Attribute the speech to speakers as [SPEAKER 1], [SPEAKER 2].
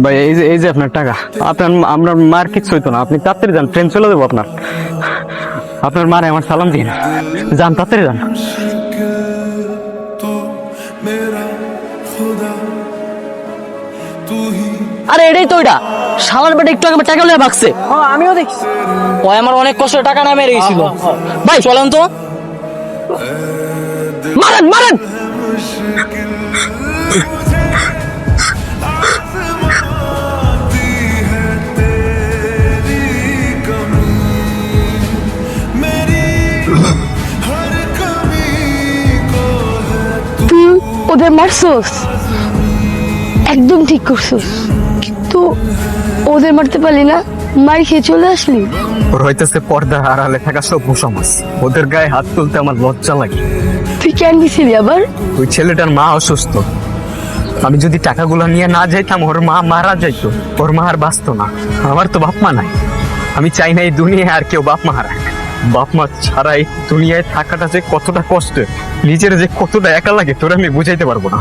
[SPEAKER 1] ভাই এই যে আপনার টাকা, আপনার মার কিচ্ছু হইতো না, আপনি তাড়াতাড়ি যান, ট্রেন চলে দেবো আপনার মারে আমার সালাম দিন, যান তাড়াতাড়ি যান।
[SPEAKER 2] আরে এটাই তো ওইটা শালার বেটা একটু আগে আমার টাকা লয়ে ভাগছে।
[SPEAKER 3] আমিও দেখছি।
[SPEAKER 2] ও আমার অনেক কষ্ট টাকা নামে রেখেছিল। ভাই চলেন তো, মারেন মারেন।
[SPEAKER 4] তুই ওদের মারছস, একদম ঠিক করছস, কিন্তু ওদের মারতে পারলি না, মার খেয়ে চলে আসলি।
[SPEAKER 1] ওর হইতেছে পর্দার আড়ালে থাকা সভ্য সমাজ, ওদের গায়ে হাত তুলতে আমার লজ্জা লাগে।
[SPEAKER 4] তুই কেন গেছিলি আবার?
[SPEAKER 1] ওই ছেলেটার মা অসুস্থ, আমি যদি টাকাগুলো নিয়ে না যাইতাম ওর মা মারা যাইতো, ওর মা আর বাঁচতো না। আমার তো বাপ মা নাই, আমি চাই না এই দুনিয়ায় আর কেউ বাপ মা হারাক। বাপ মা ছাড়া এই দুনিয়ায় থাকাটা যে কতটা কষ্টের, নিজের যে কতটা একা লাগে তোর আমি বুঝাইতে পারবো না।